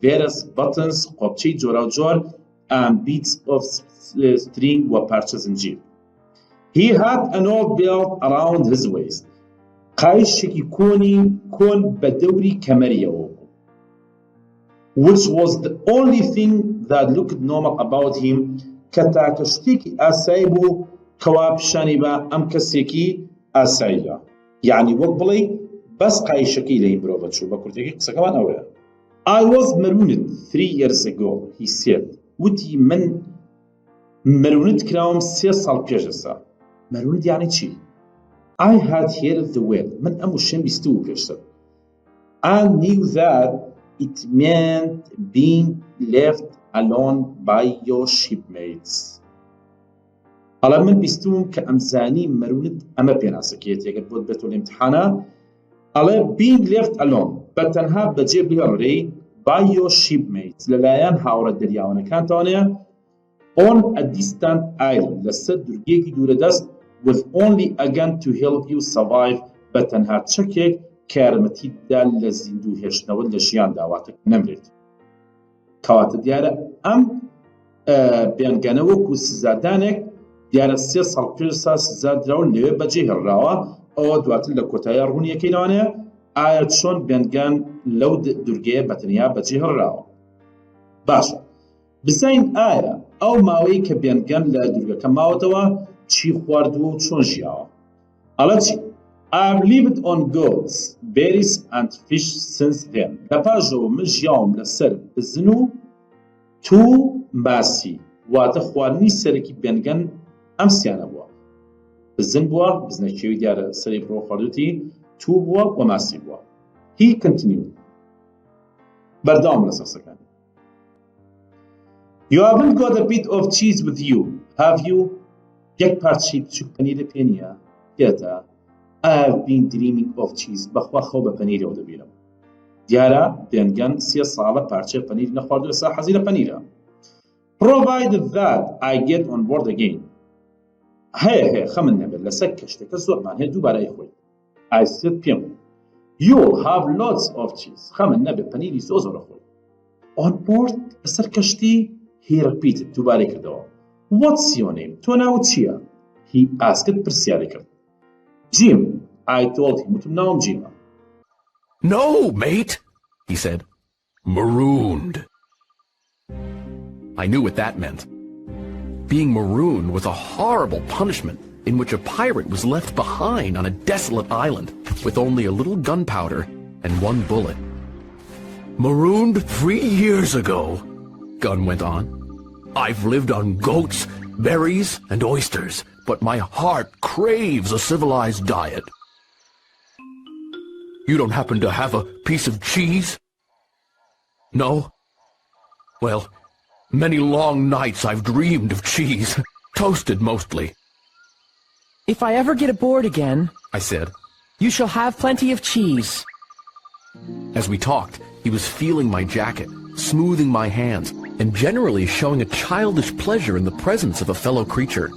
A: various buttons قۆبچەی جۆراوجۆر and beads of string و پارچە زنجیر. He had an old belt around his waist. قایشێکی کۆن بە دەوری کەمەریەوە which was the only thing that looked normal about him کە تاکە شتێکی ئاسایی بوو کەوا پیشانی بە ئەم کەسێکی ئاساییە یعنی وەک بڵێ بەس قایشەکەی لە مرۆڤە چوو بە کورتێکی قسەکەمان ئەوەیە. I was marooned 3 years ago, he said. وتی من مەرونت کراوم 3 ساڵ پێشەسا. مەرونت یعنی چی؟ I had heard the word. من ئەم وشەم بیستوو پێشتر. I knew that it meant being left alone by your shipmates. هەڵا من بیستوم کە ئەمزانی مەرونت ئەمە پێناسەکێت یەگەر بۆت بێتەوە لە ئیمتحانە ئەڵێ being left alone بە تەنها بەجێ بهێڵرێی by your shipmates لەلایەن هاوڕە دەریاوانەکانتانەیە on a distant island لەسەر دورگێکی دوورەدەست with only a gun to help you survive بە تەنها چەکێک کە یارمەتیتدا لە زیندوو هێشتنەوە لە ژیان داواتە نەمرێت. کەواتە دیارە ئەم بێنگانە وەکو سزادانێک دیارە 3 ساڵ پێشسا سزادراون لەوێ بەجێ هێڵراوە ئەوە دواتر لە کۆتایی ڕوونیەکەینەوەنەیە ئایا چۆن بێنگان لەو دورگەیە بەتەنیا بەجێ هێڵراوە. باشە بزین ئایا ئەو ماوەی کە بێنگان لە دورگەکە ماوەتەوە چی خواردووە و چۆن ژیاوە. ئەڵە چی؟ I've lived on goats, berries and fish since then. لەپاشەوە من ژیاوم لەسەر بزن و تو ماسی واتە خواردنی سەرەکی بێنگان ئەم سیانە بووە. بزن بووە بزنەکێوی دیارە سەری بڕۆ خواردوتی تو بووە و ماسی بووە. He continued. بەردەوام لەسەر قسەکانی. You haven't got a bit of cheese with you, have you? یەک پارچەی بچووک پەنیرە پێ نییە؟ پێتە I've been dreaming of cheese. بەخوا خەو بە پەنیرەوە دەبیرم. دیارە بێنگان 3 ساڵە پارچەی پەنیر نەخواردووە ئێستا حەزی لە پەنیرە. Provided that I get on board again. هەیە خەمن نەبێت لەسەر کەشتەکە زۆرمان هەیە دووبارەی خۆی. I said پێم You'll have lots of cheese. خەمن نەبێت پەنیری زۆرە خۆی. On board لەسەر کەشتی he repeated دووبارەی کردەوە. What's your name? تۆ ناوت چییە؟ He asked پرسیاری کرد. Jim, I told him وتم ناوم جیمە.
B: No, mate, he said. Marooned. I knew what that meant. Being marooned was a horrible punishment in which a pirate was left behind on a desolate island with only a little gunpowder and 1 bullet. Marooned 3 years ago, Gunn went on. I've lived on goats, berries, and oysters, but my heart craves a civilized diet. You don't happen to have a piece of cheese? No? Well, many long nights I've dreamed of cheese, toasted mostly.
D: If I ever get aboard again,
B: I said.
D: You shall have plenty of cheese.
B: As we talked, he was feeling my jacket, smoothing my hands, and generally showing a childish pleasure in the presence of a fellow creature.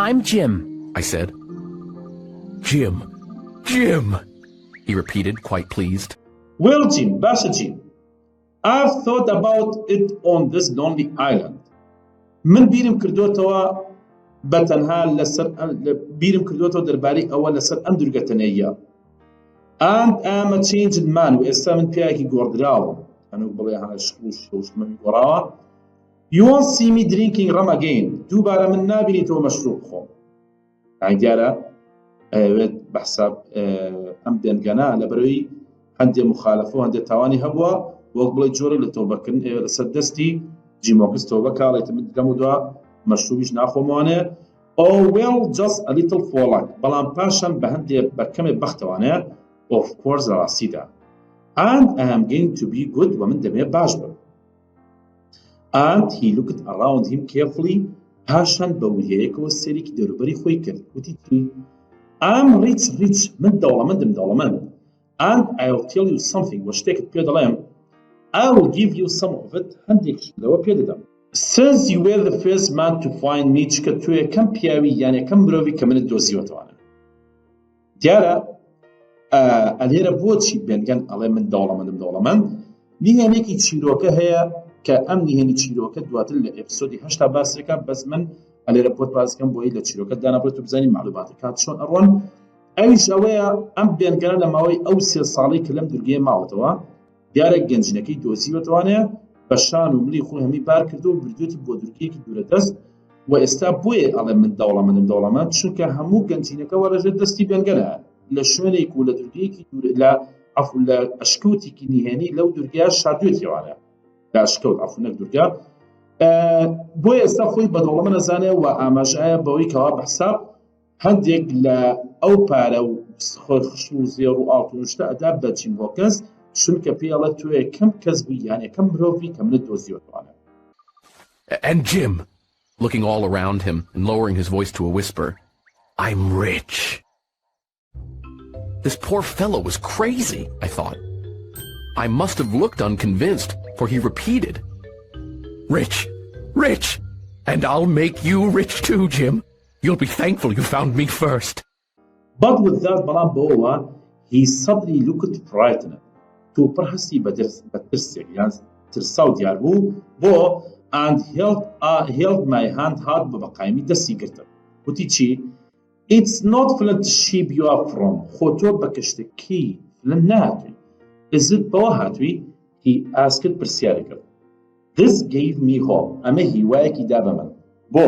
D: I'm Jim,
B: I said. Jim, Jim, he repeated, quite pleased.
A: Well, Jim, Basha Jim, I've thought about it on this lonely island. من بیرم کردوتەوە بەتەنها لەسەر بیرم کردوتەوە دەربارەی ئەوە لەسەر ئەم دوورگەتەنەیە. And I'm a changed man و ئێستا من پیاکی گۆڕدراوە. ئەنو بڵێ هەڵە شوشمەمی گۆڕاوە. You won't see me drinking rum again. دووبارە من نابینیتەوە مەشروب بخۆم. دیارە ئەوێت بەحساب ئەم دێنگانە لەبەرەوەی هەندێ مخالەفە و هەندێ تاوانی هەبووە وەک بڵێ جۆرە لە تۆبەکردن ئێوە لەسەر دەستی جیمۆکس تۆبە کاڵێت من دەم و دوا مەشروبیش ناخۆمەوانێ. Oh well, just a little for luck. بەڵام پاشان بە هەندێ بەکەمێ بەختەوانەیە of course ڕاستیدا. And I am going to be good و من دەمێ باش بم. And he looked around him carefully. پاشان بە وریەیەکەوە سێرێکی دەوروبەری خۆی کرد. وتی چی؟ I'm rich. من دەوڵەمەندم. And I'll tell you something. وە شتێکت پێ دەڵێم. I will give you some of it. هەندێکیش لەوە پێ دەدەم. Since you were the first man to find me, چکە تۆ یەکەم پیاوی یان یەکەم مرۆڤی کە منت دۆزیوەتەوانە. دیارە ئەلێرە بۆچی بێنگەن ئەڵێ من دەوڵەمەند نیهێنێکی چیرۆکە هەیە کە ئەم نیهێنی چیرۆکە دواتر لە ئیپسۆدی 8 باسێکە بەس من ئەلێرە بۆت بازەکەم بۆی لە چیرۆکە دانابێت و بزانین معلوماتی کات چۆن ئەڕۆن. ئەویش ئەوەیە ئەم بێنگەنە لە ماوەی ئەو 3 ساڵی کە لەم دورگەیە ماوەتەوە دیارە گەنجینەکەی دۆزیوەتەوانەیە بە شان و ملی خۆی هەمی بار کردو و بردوێتی بۆ دورگەیەکی دوورە دەست و ئێستا بۆیە ئەڵێ من دەوڵەمەند چونکە هەموو گەنجینەکە وەڕێژێت دەستی بێنگەنە لە شوێنێک و لە دورگەیەکی لە ئەشکەوتێکی نیهێنی لەو دورگەیە شاردوێتیوانە لە ئەشکەوت ئەفونەک دورگە بۆیە ئێستا خۆی بە دەوڵەمە نەزانێ و ئاماژایە بەوەی کەوا بەحساب هەندێک لە ئەو پارە و خۆش و زێڕ و ئاڵتونشتە ئەدا بە جیمۆکس چونکە پێڵە تۆ یەکەم کەس بووی یان یەکەم مرۆڤی کە منت دۆزیوەتەوانە.
B: And Jim, looking all around him and lowering his voice to a whisper, I'm rich. This poor fellow was crazy, I thought. I must have looked unconvinced, for he repeated, Rich, and I'll make you rich too, Jim. You'll be thankful you found me first.
A: But with that بەڵام بەوەوە he suddenly looked frightened. تو پڕهەستی بە ترسێک یان ترسا و دیار بوو بۆ and held my hand hard بە بەقایمی دەستی گرتم. وتی چی؟ It's not Flint sheep you are from. خۆ تۆ بە کەشتێکی فلن نهاتووی. Is it بەوە هاتووی؟ He asked پرسیاری کرد. This gave me hope. ئەمە هیوایەکی دا بە من. بۆ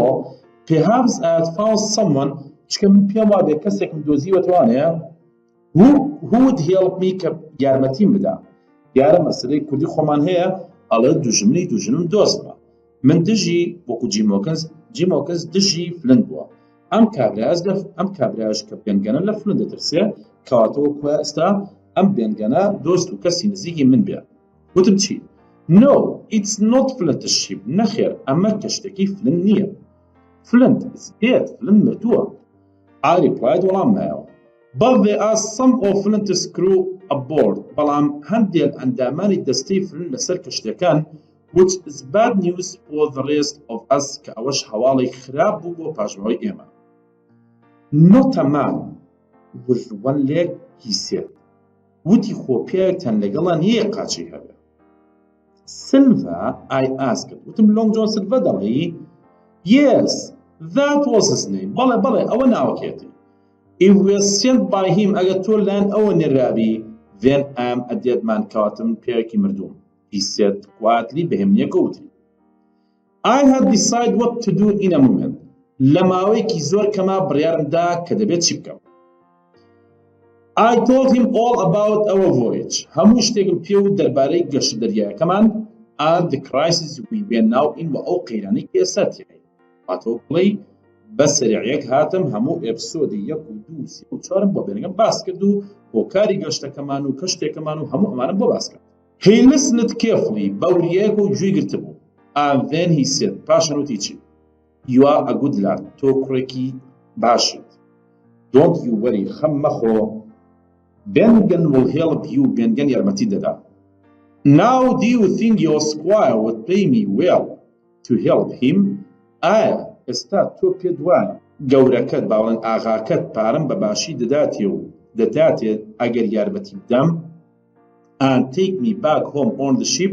A: perhaps I had found someone چکە من پێم وابێ کەسێکم دۆزیوەتەوانەیە who would help me کە یارمەتیم بدا. دیارە مەسەلەی کوردی خۆمان هەیە ئەڵێ دوژمنی دۆست بە. من دژی وەکو جیمۆکس دژی فلند بووە. ئەم کابراش کە بێنگەنە لە فلند دەترسێ کەواتەوە کوێ ئێستا ئەم بێنگەنە دۆست و کەسی نزیکی من بێ. وتم چی؟ No, it's not Flint sheep. نەخێر ئەمە کەشتێکی فلند نییە. Flint is dead. فلند مردووە. I replied وەڵام مایەوە. But there are some of Flint's crew aboard. بەڵام هەندێک ئەندامانی دەستەی فلند لەسەر کەشتەکان which is bad news for the rest of us کە ئەوەش هەواڵی خراپ بوو بۆ پاشماوەی ئێمە. Not a man with one leg, he said. وتی خۆ پیاوێکتان لەگەڵان یەک قاچی هەبێ. Silva, I asked. وتم Long John Silva دەڵێی؟ Yes, that was his name. بەڵێ ئەوە ناوەکێتی. If we are sent by him ئەگەر تۆ لایەن ئەوە نێرابی then I am a dead man کەواتم پیاوێکی مردووم. He said quietly بەهێمنیەکە وتی. I had decided what to do in a moment. لە ماوەیەکی زۆر کەما بڕیارمدا کە دەبێت چی بکەم. I told him all about our voyage. هەموو شتێکم پێ و دەربارەی گەشت دەریایەکەمان and the crisis we were now in و ئەو قەیرانەی کە ئێستا تێی. هاتەوە بڵێ بە سەریعەک هاتم هەموو ئێپسۆدی 1 و 2 و 3 و 4 بۆ بێنگەم باس کرد و هۆکاری گەشتەکەمان و کەشتێکەمان و هەموو ئەمانم بۆ باس کرد. He listened carefully بەوریەیەک و گوێی گرتبوو. And then he said پاشان وتی چی؟ You are a good lad. تۆ کوڕێکی باشیت. Don't you worry. خەم مەخۆ. Bengen will help you. بێنگەن یارمەتی دەدا. Now do you think your squire would pay me well to help him? ئایا ئێستا تۆ پێت وایە گەورەکەت باوەڵێن ئاغاکەت پارەم بەباشی دەداتێ و دەداتێت ئەگەر یارمەتی بدەم؟ and take me back home on the ship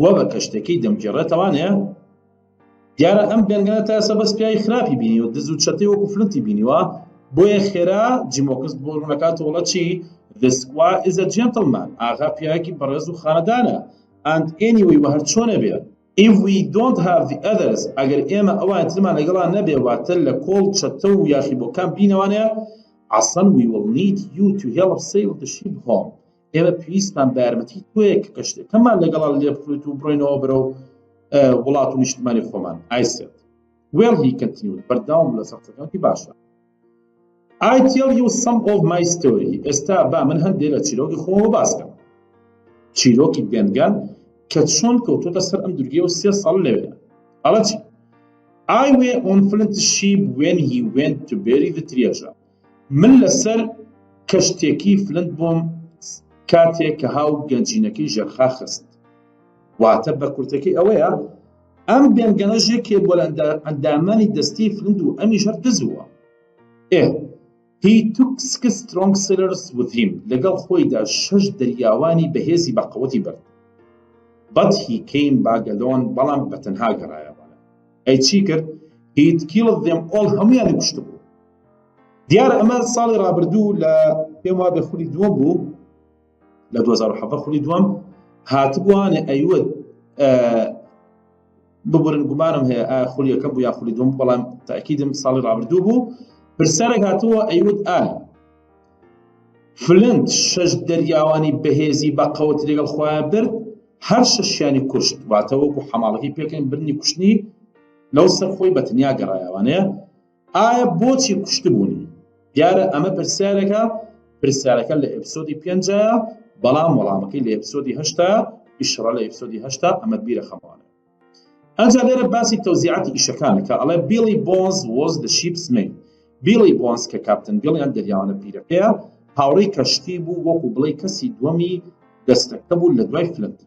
A: وە بە کەشتەکەی دەمگێڕێتەوانەیە؟ دیارە ئەم بێنگانە تا ئێستا بەس پیاوی خراپی بینیوە دز و چەتەی وەکو فلنتی بینیوە بۆیە خێرا جیمۆکس بۆ ڕوونەکاتەوە وڵە چی The squire is a gentleman ئاغا پیاوێکی بەڕێز و خانەدانە and anyway وە هەر چۆنە بێت If we don't have the others ئەگەر ئێمە ئەوان ترمان لەگەڵا نەبێ واتە لە کۆڵ چەتە و یاخی بۆکان بینەوانەیە ئاسان we will need you to help sail the ship home ئێمە پێویستمان بە یارمەتی تۆیە کە کەشتەکەمان لەگەڵا لێ بخوێت و بڕۆینەوە بەرەو وڵات و نیشتمانی خۆمان I said Well he continued بەردەوام لە سەختەکانی باشە I tell you some of my story ئێستا با من هەندێک لە چیرۆکی خۆمەوە باسکەم چیرۆکی بێنگان کە چۆن کەوتۆتە سەر ئەم دورگەیەوە 3 ساڵ لەوێ ئەڵە چی I were on Flint's ship when he went to bury the treasure من لەسەر کەشتێکی فلنت بووم کاتێک کە هاو گەنجینەکەی ژێرخا خست واتە بە کورتەکەی ئەوەیە ئەم بێنگەنە ژێکێ بۆ لە ئەندامانی دەستی فلند و ئەمی ژەر دزووە He took 6 strong sailors with him لەگەڵ خۆیدا 6 دەریاوانی بەهێزی بەقەوەتی برد But he came back alone بەڵام بەتەنها گەڕایەوانە ئەی چی کرد He'd killed them all هەمویانی کوشت بوو دیارە ئەمە ساڵی ڕابردوو لە پێم وابێ خولی دووەم بوو لە 2007 خولی دووەم هاتبووانێ ئەیوت ببورن گومانم هەیە خولی یەکەم بوو یا خولی دووەم بەڵام تاکیدم ساڵی ڕابردوو بوو پرسیارێک هاتووە ئەیوت فلنت 6 دەریاوانی بەهێزی بەقەوەتی لەگەڵ خۆیان برد هەر 6یانی کوشت واتە وەکو حەماڵەکەی پێکەین برنی کوشتنی لەو سەر خۆی بەتەنیا گەڕایەوانەیە ئایا بۆچی کوشتبوونی دیارە ئەمە پرسیارەکە لە ئیپسۆدی 5 بەڵام وەڵامەکەی لە ئیپسۆدی 8 ئیشڕە لە ئیپسۆدی 8 ئەمە بیرە خەمەوانە ئەنجا لێرە باسی تەوزیعاتی ئیشەکانەکە ئەڵێ Billy Bones was the ship's mate Billy Bones کە کاپتن بیڵی ئەم دەریاوانە پیرەکەیە هاوڕێی کەشتی بوو وەکو بڵێ کەسی دووەمی دەستەکە بوو لە دوای فلنت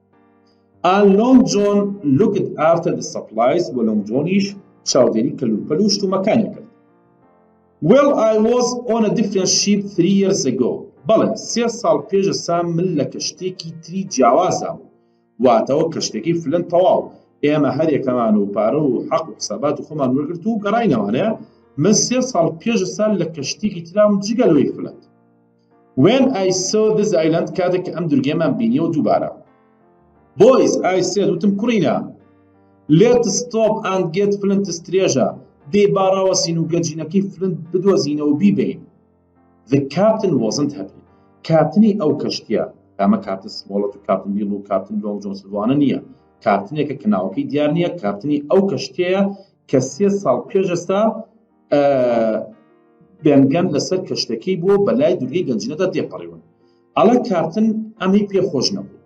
A: And Long John looked after the supplies و Long Johnish چاودێری کەلوپەل و شتومەکانی کرد Well I was on a different ship 3 years ago بەڵێ 3 ساڵ پێش ئێستا من لە کەشتێکی تری جیاوازا بوو واتەوە کەشتێکی فلنت تەواو ئێمە هەرێکەمان و پارە و حەق و حسابات و خۆمان وەرگرت و گەڕاینەوانەیە من 3 ساڵ پێش ئێستا لە کەشتێکی ترام جگەلەوەی فلنت When I saw this island کاتێک ئەم دورگەمان بینیەوە دووبارە Boys, I said وتم کوڕینە Let's stop and get Flint's treasure دێ باڕاوەسین و گەنجینەکەی فلنت بدۆزینەوە بیبین The captain wasn't happy کاپتنی ئەو کەشتیە ئەمە کاپتن سمۆڵەت و کاپتن بیڵ و کاپتن لۆنگ جۆنس وانە نییە کاپتنێکە کە ناوەکەی دیار نییە کاپتنی ئەو کەشتەیە کە 3 ساڵ پێش ئێستا بێنگەن لەسەر کەشتەکەی بووە بەلای دورگەی گەنجینەدا دێپەڕیون ئەڵە کاپتن ئەمەی پێخۆش نەبوو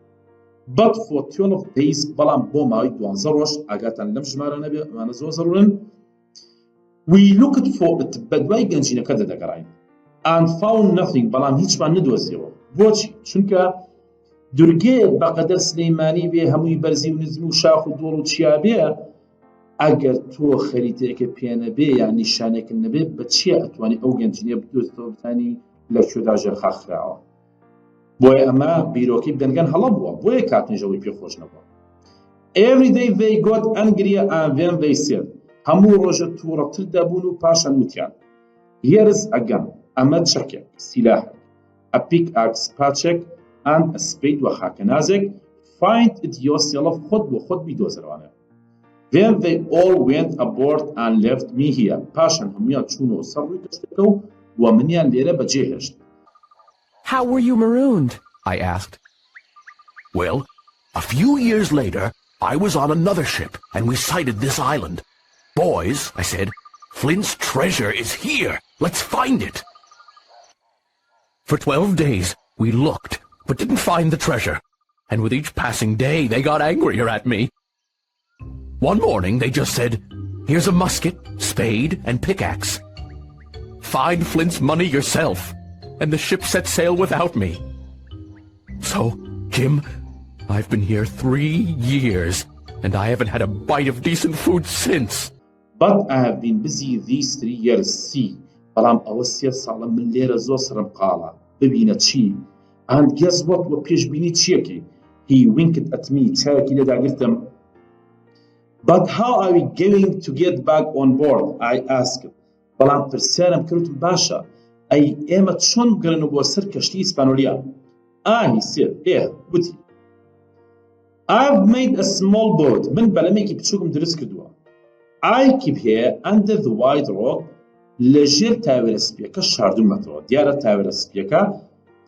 A: But for 12 days بەڵام بۆ ماوەی 12 ڕۆژ ئاگاتان لەم ژمارە نەبێ ئەمانە زۆر زەڕورن We looked for it بە دوای گەنجینەکە دەدەگەڕین and found nothing بەڵام هیچمان نەدۆزیەوە بۆچی چونکە دورگەیەک بەقەدەر سلەیمانی بێ هەمووی بەرزی و نزمی و شاخ و دۆڵ و چیا بێ ئەگەر تۆ خەریتەیەکە پێ نەبێ یان نیشانێک نەبێ بە چیە ئەتوانی ئەو گەنجینە بدۆزیتەوە بزانی لە کوێدا ژێرخا خراوە بۆیە ئەمە بیرۆکەی بێنگەن هەڵە بووە بۆیە کاتنیژەوەی پێخۆش نەبووە Every day they got angry and then they said هەموو ڕۆژە تووڕەتر دەبوون و پاشان وتیان Here's a gun ئەمە چەکێک سیلاحێک a pickaxe پاچێک and a spade و خاکەنازێک find it yourself خۆت بۆ خۆت بیدۆزەوانە Then they all went aboard and left me here پاشان هەمویان چوونەوە سەر ڕووی کەشتەکە و منیان لێرە بەجێهێشت
D: How were you marooned?
B: I asked. Well, a few years later, I was on another ship, and we sighted this island. Boys, I said, Flint's treasure is here. Let's find it. For 12 days, we looked, but didn't find the treasure. And with each passing day, they got angrier at me. One morning, they just said, here's a musket, spade, and pickaxe. Find Flint's money yourself. And the ship set sail without me. So, Jim, I've been here 3 years, and I haven't had a bite of decent food since.
A: But I have been busy these 3 years, see. بەڵام ئەوە 3 ساڵە من لێرە زۆر سرم قاڵە. ببینە چی؟ And guess what? وە پێشبینی چیەکی؟ He winked at me. چاوێکی لێداگرتم. But how are we going to get back on board? I asked. بەڵام پرسیارم کردم باشە. ئەی ئێمە چۆن بگەڕێنەوە بۆ سەر کەشتی ئیسپانۆلیا؟ He said. وتی. I've made a small boat. من بەلەمێکی بچووکم دروست کردووە. I keep here under the wide rock. لەژێر تاوێرە سپیەکە شاردومەتەوە. دیارە تاوێرە سپیەکە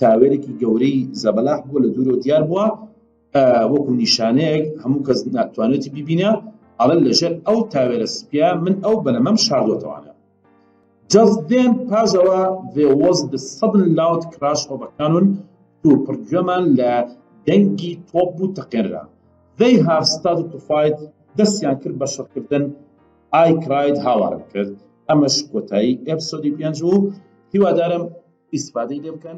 A: تاوێرێکی گەورەی زەبەلاح بووە لە دوورەوە دیار بووە وەکو نیشانەیەک هەموو کەس ناتوانێتی بیبینە ئەڵێ لەژێر ئەو تاوێرە سپیە من ئەو بەلەمەم شاردووەتەوانە. Just then پازەوە there was the sudden loud crash of a cannon تووپڕگوێمان لە دەنگی تۆپ بوو تەقێنرا. They have started to fight. دەستیان کرد بە شەڕکردن. I cried هاوارم کرد. ئەمەش کۆتایی ئێپسۆدی 5 و هیوادارم ئیسفادەی لێ بکەن.